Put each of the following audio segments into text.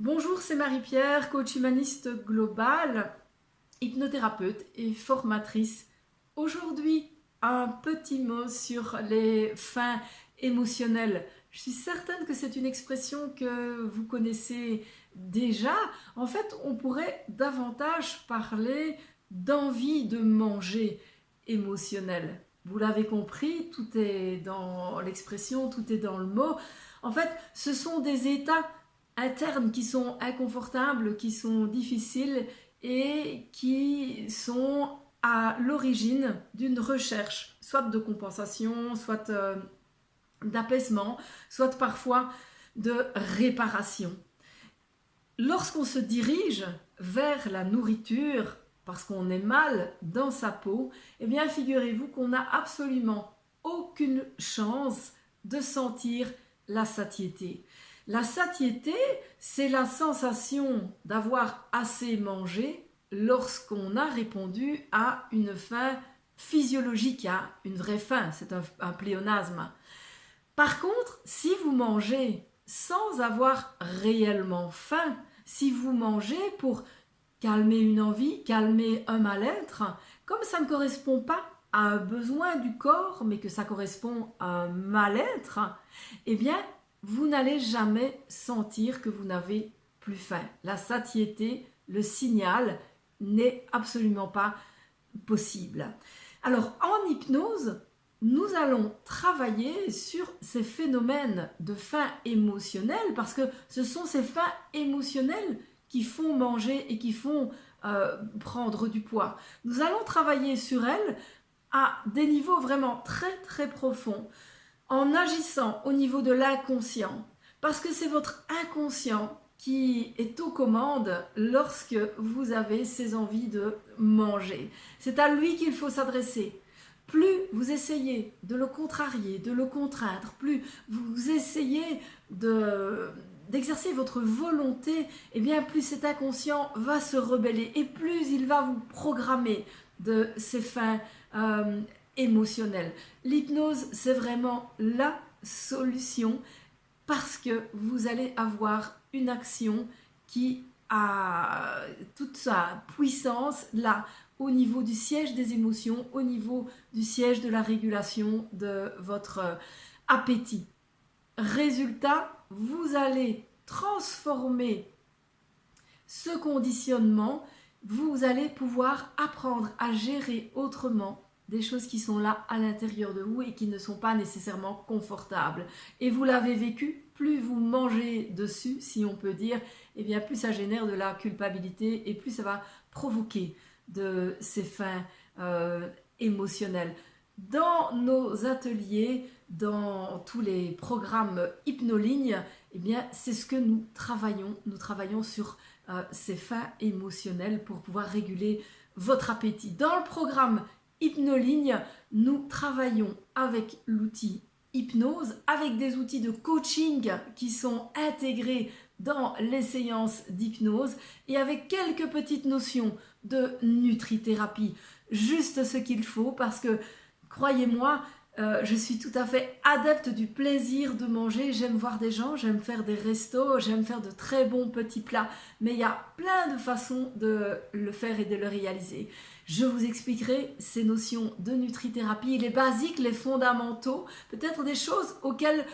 Bonjour, c'est Marie-Pierre, coach humaniste global, hypnothérapeute et formatrice. Aujourd'hui, un petit mot sur les fins émotionnelles. Je suis certaine que c'est une expression que vous connaissez déjà. En fait, on pourrait davantage parler d'envie de manger émotionnelle. Vous l'avez compris, tout est dans l'expression, tout est dans le mot. En fait, ce sont des états internes qui sont inconfortables, qui sont difficiles et qui sont à l'origine d'une recherche, soit de compensation, soit d'apaisement, soit parfois de réparation. Lorsqu'on se dirige vers la nourriture, parce qu'on est mal dans sa peau, eh bien figurez-vous qu'on n'a absolument aucune chance de sentir la satiété. La satiété, c'est la sensation d'avoir assez mangé lorsqu'on a répondu à une faim physiologique, à une vraie faim, c'est un pléonasme. Par contre, si vous mangez sans avoir réellement faim, si vous mangez pour calmer une envie, calmer un mal-être, comme ça ne correspond pas à un besoin du corps, mais que ça correspond à un mal-être, eh bien, vous n'allez jamais sentir que vous n'avez plus faim. La satiété, le signal, n'est absolument pas possible. Alors, en hypnose, nous allons travailler sur ces phénomènes de faim émotionnelle parce que ce sont ces faims émotionnelles qui font manger et qui font prendre du poids. Nous allons travailler sur elles à des niveaux vraiment très profonds en agissant au niveau de l'inconscient parce que c'est votre inconscient qui est aux commandes lorsque vous avez ces envies de manger. C'est à lui qu'il faut s'adresser. Plus vous essayez de le contrarier, de le contraindre, plus vous essayez d'exercer votre volonté, et bien plus cet inconscient va se rebeller et plus il va vous programmer de ces fins émotionnelles. L'hypnose, c'est vraiment la solution parce que vous allez avoir une action qui a toute sa puissance là, au niveau du siège des émotions, au niveau du siège de la régulation de votre appétit. Résultat, vous allez transformer ce conditionnement, vous allez pouvoir apprendre à gérer autrement des choses qui sont là à l'intérieur de vous et qui ne sont pas nécessairement confortables. Et vous l'avez vécu, plus vous mangez dessus, si on peut dire, et bien plus ça génère de la culpabilité et plus ça va provoquer de ces fins émotionnelles. Dans nos ateliers, dans tous les programmes Hypnoligne, eh bien c'est ce que nous travaillons. Nous travaillons sur ces fins émotionnelles pour pouvoir réguler votre appétit. Dans le programme Hypnoligne, nous travaillons avec l'outil hypnose, avec des outils de coaching qui sont intégrés dans les séances d'hypnose et avec quelques petites notions de nutrithérapie. Juste ce qu'il faut parce que, croyez-moi, je suis tout à fait adepte du plaisir de manger. J'aime voir des gens, j'aime faire des restos, j'aime faire de très bons petits plats. Mais il y a plein de façons de le faire et de le réaliser. Je vous expliquerai ces notions de nutrithérapie, les basiques, les fondamentaux, peut-être des choses auxquelles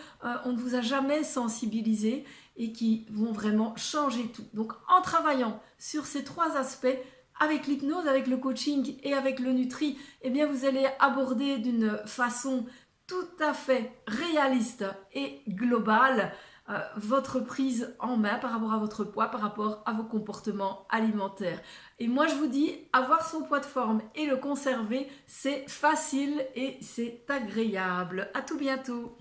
on ne vous a jamais sensibilisé et qui vont vraiment changer tout. Donc en travaillant sur ces trois aspects, avec l'hypnose, avec le coaching et avec le Nutri, eh bien vous allez aborder d'une façon tout à fait réaliste et globale votre prise en main par rapport à votre poids, par rapport à vos comportements alimentaires. Et moi je vous dis, avoir son poids de forme et le conserver, c'est facile et c'est agréable. À tout bientôt.